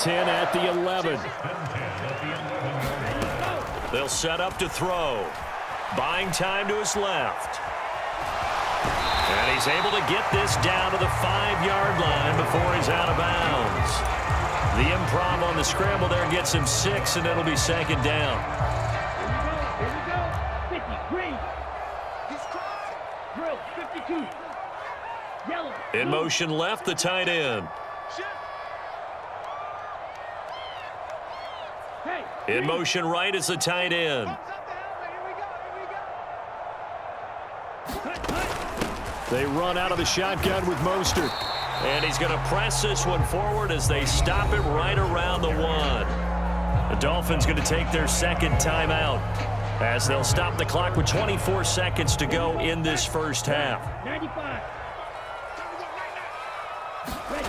10 at the 11. They'll set up to throw. Buying time to his left. And he's able to get this down to the 5-yard line before he's out of bounds. The improv on the scramble there gets him 6, and it'll be second down. Here we go. 50, green. He's crossing. Drill, 52. Yellow. In motion left, the tight end. Hey. In motion right is the tight end. They run out of the shotgun with Mostert. And he's going to press this one forward as they stop him right around the 1. The Dolphins going to take their second timeout as they'll stop the clock with 24 seconds to go in this first half. 95. Ready.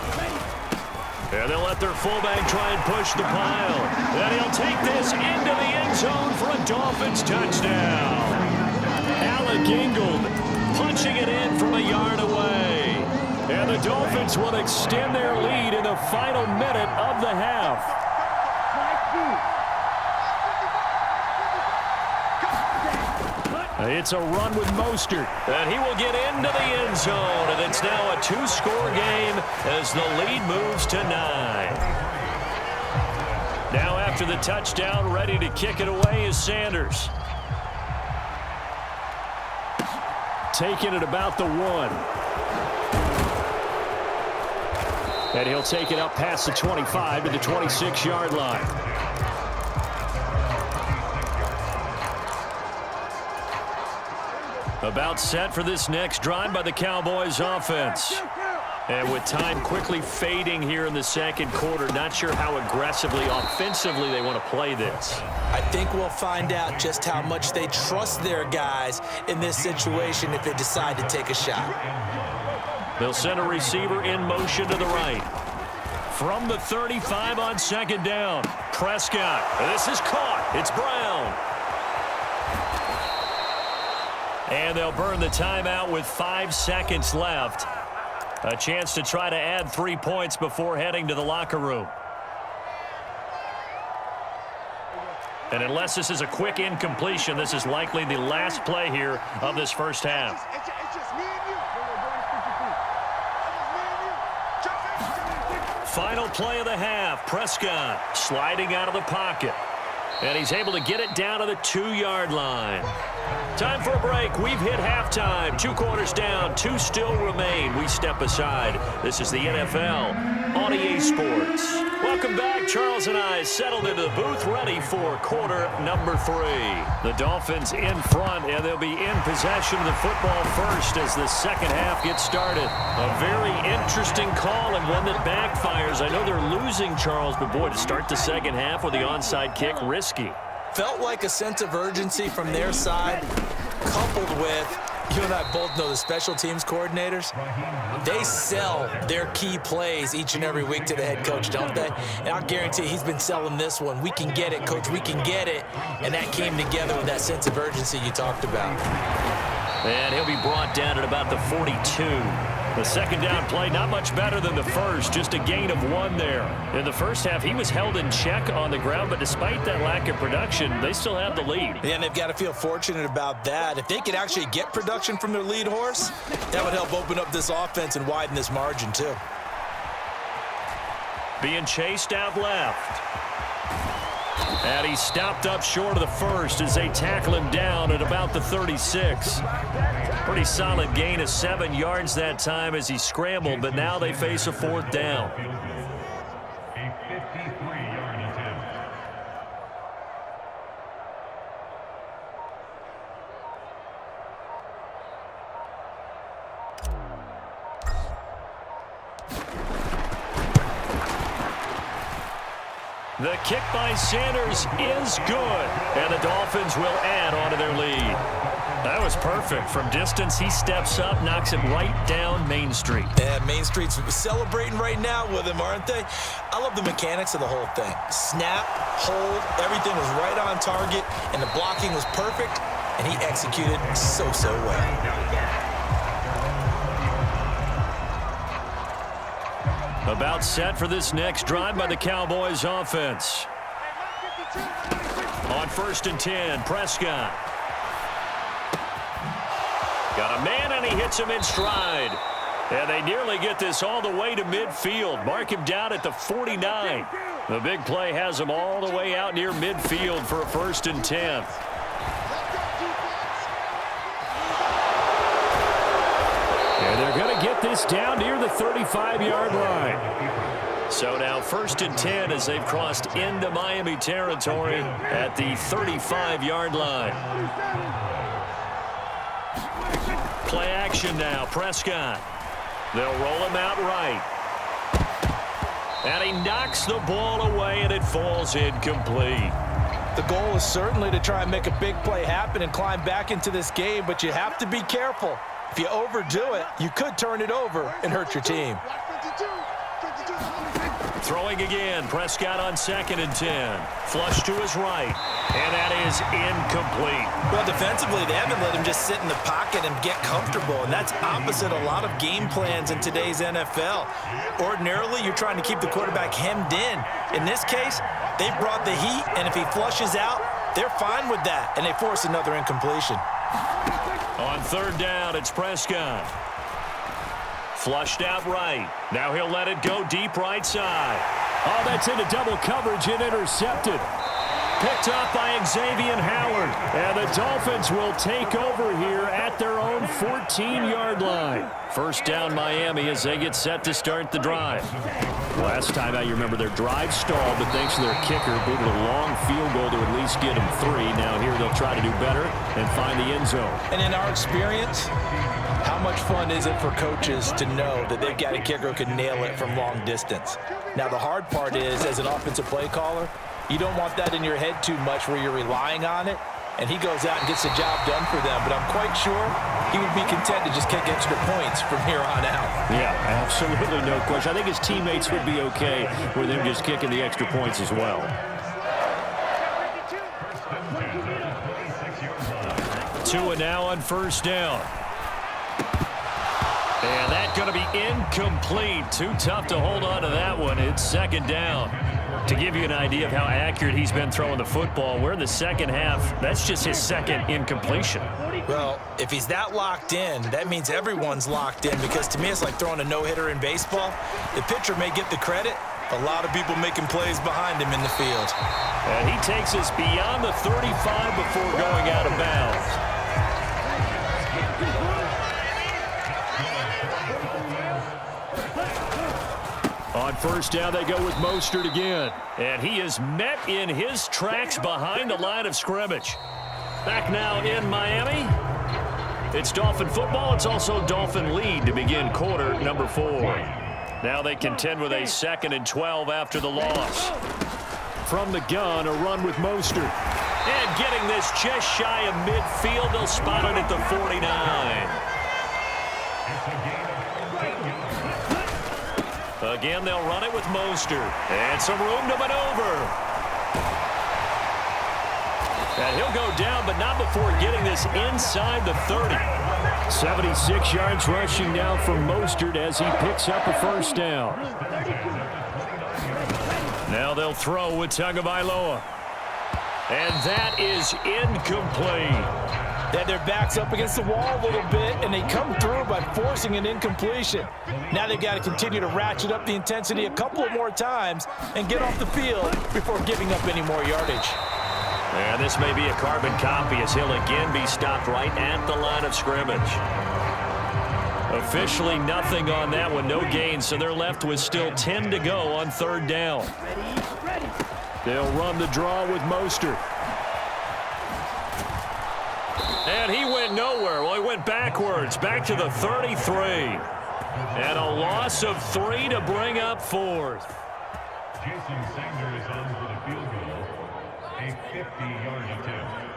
And they'll let their fullback try and push the pile. And he'll take this into the end zone for a Dolphins touchdown. Alec Ingold punching it in from a yard away. And the Dolphins will extend their lead in the final minute of the half. It's a run with Mostert. And he will get into the end zone. And it's now a 2-score game as the lead moves to 9. Now after the touchdown, ready to kick it away is Sanders. Taking it about the 1. And he'll take it up past the 25 to the 26-yard line. About set for this next drive by the Cowboys offense. And with time quickly fading here in the second quarter, not sure how aggressively, offensively they want to play this. I think we'll find out just how much they trust their guys in this situation if they decide to take a shot. They'll send a receiver in motion to the right. From the 35 on second down, Prescott. This is caught. It's Brown. And they'll burn the timeout with 5 seconds left. A chance to try to add 3 points before heading to the locker room. And unless this is a quick incompletion, this is likely the last play here of this first half. Final play of the half. Prescott sliding out of the pocket. And he's able to get it down to the 2-yard line. Time for a break. We've hit halftime. 2 quarters down. 2 still remain. We step aside. This is the NFL on EA Sports. Welcome back. Charles and I settled into the booth, ready for quarter number 3. The Dolphins in front, and they'll be in possession of the football first as the second half gets started. A very interesting call and one that backfires. I know they're losing, Charles, but boy, to start the second half with the onside kick, risky. Felt like a sense of urgency from their side, coupled with, you and I both know the special teams coordinators. They sell their key plays each and every week to the head coach, don't they? And I'll guarantee he's been selling this one. We can get it, coach. We can get it. And that came together with that sense of urgency you talked about. And he'll be brought down at about the 42. The second down play, not much better than the first, just a gain of 1 there. In the first half, he was held in check on the ground, but despite that lack of production, they still have the lead. Yeah, and they've got to feel fortunate about that. If they could actually get production from their lead horse, that would help open up this offense and widen this margin, too. Being chased out left. And he stopped up short of the first as they tackle him down at about the 36. Pretty solid gain of 7 yards that time as he scrambled, but now they face a 4th down. The kick by Sanders is good, and the Dolphins will add on to their lead. That was perfect. From distance, he steps up, knocks it right down Main Street. Yeah, Main Street's celebrating right now with him, aren't they? I love the mechanics of the whole thing. Snap, hold, everything was right on target, and the blocking was perfect, and he executed so well. About set for this next drive by the Cowboys offense. On 1st and 10, Prescott. Got a man, and he hits him in stride. And they nearly get this all the way to midfield. Mark him down at the 49. The big play has him all the way out near midfield for a 1st and 10. And they're going to get this down near the 35-yard line. So now 1st and 10 as they've crossed into Miami territory at the 35-yard line. Play action now, Prescott. They'll roll him out right. And he knocks the ball away, and it falls incomplete. The goal is certainly to try and make a big play happen and climb back into this game, but you have to be careful. If you overdo it, you could turn it over and hurt your team. Throwing again, Prescott on 2nd and 10. Flush to his right, and that is incomplete. Well, defensively, they haven't let him just sit in the pocket and get comfortable, and that's opposite a lot of game plans in today's NFL. Ordinarily, you're trying to keep the quarterback hemmed in. In this case, they brought the heat, and if he flushes out, they're fine with that, and they force another incompletion. On 3rd down, it's Prescott. Flushed out right. Now he'll let it go deep right side. Oh, that's into double coverage and intercepted. Picked up by Xavier Howard. And the Dolphins will take over here at their own 14-yard line. 1st down Miami as they get set to start the drive. Last time out, you remember their drive stalled, but thanks to their kicker, booted a long field goal to at least get them 3. Now here they'll try to do better and find the end zone. And in our experience, how much fun is it for coaches to know that they've got a kicker who can nail it from long distance? Now, the hard part is, as an offensive play caller, you don't want that in your head too much where you're relying on it, and he goes out and gets the job done for them. But I'm quite sure he would be content to just kick extra points from here on out. Yeah, absolutely no question. I think his teammates would be okay with him just kicking the extra points as well. 2 now on 1st down. And that's going to be incomplete. Too tough to hold on to that one. It's 2nd down. To give you an idea of how accurate he's been throwing the football, we're in the second half. That's just his 2nd incompletion. Well, if he's that locked in, that means everyone's locked in, because to me it's like throwing a no-hitter in baseball. The pitcher may get the credit. A lot of people making plays behind him in the field. And he takes us beyond the 35 before going out of bounds. On 1st down, they go with Mostert again. And he is met in his tracks behind the line of scrimmage. Back now in Miami. It's Dolphin football. It's also Dolphin lead to begin quarter number 4. Now they contend with a 2nd and 12 after the loss. From the gun, a run with Mostert. And getting this just shy of midfield. They'll spot it at the 49. Again, they'll run it with Mostert. And some room to maneuver. And he'll go down, but not before getting this inside the 30. 76 yards rushing now from Mostert as he picks up a 1st down. Now they'll throw with Tagovailoa. And that is incomplete. They had their backs up against the wall a little bit, and they come through by forcing an incompletion. Now they've got to continue to ratchet up the intensity a couple more times and get off the field before giving up any more yardage. And this may be a carbon copy as he'll again be stopped right at the line of scrimmage. Officially nothing on that one, no gain, so they're left with still 10 to go on 3rd down. They'll run the draw with Mostert. And he went nowhere. Well, he went backwards, back to the 33. And a loss of 3 to bring up 4th. Jason Sanders on for the field goal, a 50-yard attempt.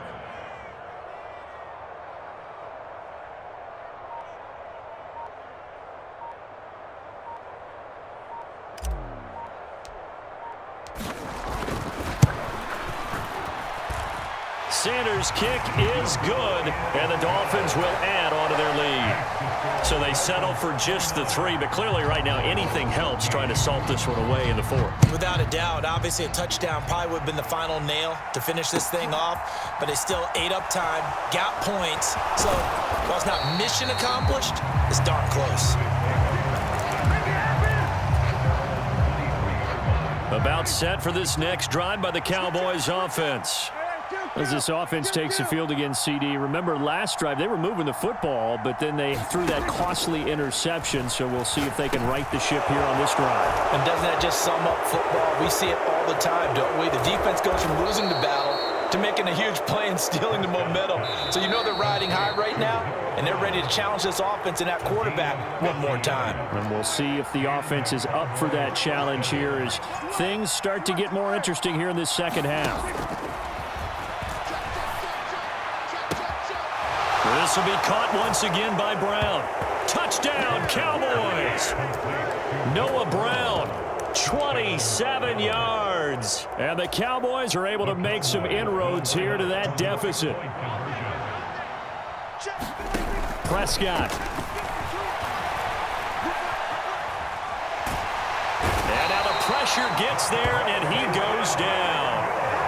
Sanders' kick is good, and the Dolphins will add on to their lead. So they settle for just the 3, but clearly right now anything helps trying to salt this one away in the 4th. Without a doubt, obviously a touchdown probably would have been the final nail to finish this thing off, but they still ate up time, got points. So while it's not mission accomplished, it's darn close. About set for this next drive by the Cowboys offense. As this offense takes the field against CD. Remember last drive, they were moving the football, but then they threw that costly interception, so we'll see if they can right the ship here on this drive. And doesn't that just sum up football? We see it all the time, don't we? The defense goes from losing the battle to making a huge play and stealing the momentum. So you know they're riding high right now, and they're ready to challenge this offense and that quarterback one more time. And we'll see if the offense is up for that challenge here as things start to get more interesting here in this second half. This will be caught once again by Brown. Touchdown, Cowboys! Noah Brown, 27 yards. And the Cowboys are able to make some inroads here to that deficit. Prescott. And now the pressure gets there, and he goes down.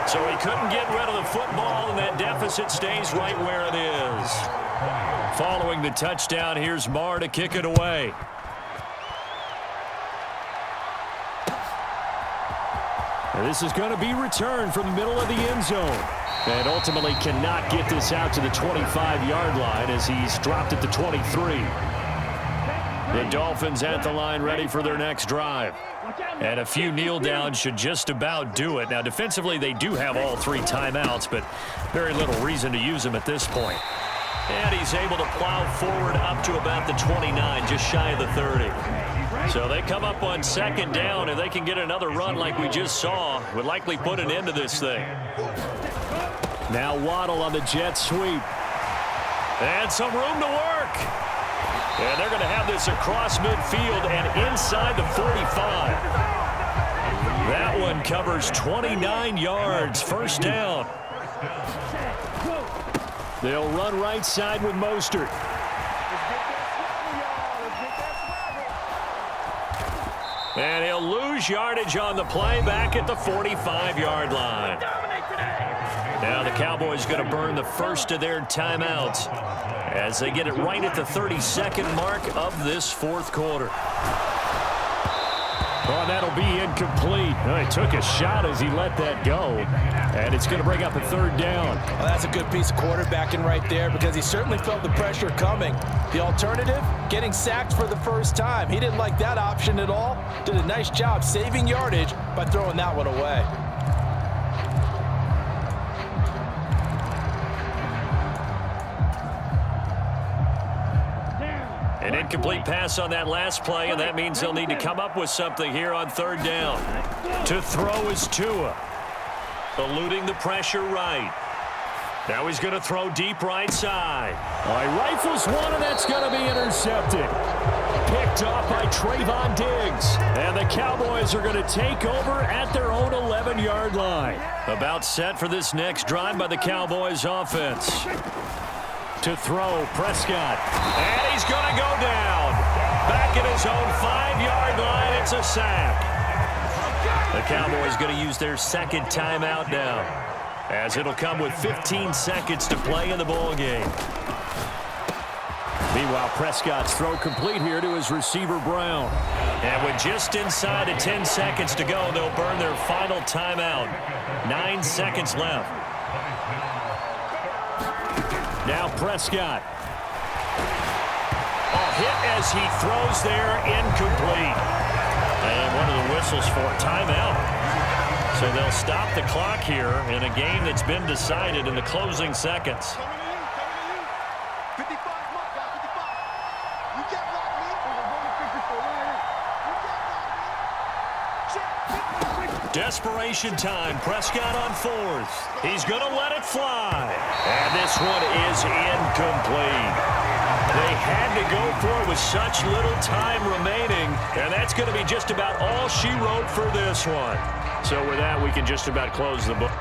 So he couldn't get rid of the football, and that deficit stays right where it is. Following the touchdown, here's Marr to kick it away. And this is going to be returned from the middle of the end zone. And ultimately cannot get this out to the 25-yard line as he's dropped at the 23. The Dolphins at the line ready for their next drive. And a few kneel downs should just about do it. Now, defensively, they do have all 3 timeouts, but very little reason to use them at this point. And he's able to plow forward up to about the 29, just shy of the 30. So they come up on second down, and they can get another run like we just saw. Would likely put an end to this thing. Now Waddle on the jet sweep. And some room to work. And they're going to have this across midfield and inside the 45. That one covers 29 yards, first down. They'll run right side with Mostert. And he'll lose yardage on the play back at the 45-yard line. Now the Cowboys going to burn the first of their timeouts as they get it right at the 32nd mark of this 4th quarter. Oh, that'll be incomplete. Oh, he took a shot as he let that go. And it's going to bring up a 3rd down. Well, that's a good piece of quarterbacking right there because he certainly felt the pressure coming. The alternative, getting sacked for the first time. He didn't like that option at all. Did a nice job saving yardage by throwing that one away. An incomplete pass on that last play, and that means they'll need to come up with something here on 3rd down. To throw is Tua. Eluding the pressure right. Now he's going to throw deep right side. He rifles one, and that's going to be intercepted. Picked off by Trayvon Diggs. And the Cowboys are going to take over at their own 11-yard line. About set for this next drive by the Cowboys offense. To throw, Prescott. And he's going to go down. Back at his own 5-yard line, it's a sack. The Cowboys going to use their 2nd timeout now, as it'll come with 15 seconds to play in the ball game. Meanwhile, Prescott's throw complete here to his receiver, Brown. And with just inside of 10 seconds to go, they'll burn their final timeout. 9 seconds left. Now Prescott. Hit as he throws there, incomplete. And one of the whistles for timeout. So they'll stop the clock here in a game that's been decided in the closing seconds. Desperation time. Prescott on 4th. He's going to let it fly. And this one is incomplete. They had to go for it with such little time remaining. And that's going to be just about all she wrote for this one. So with that, we can just about close the book.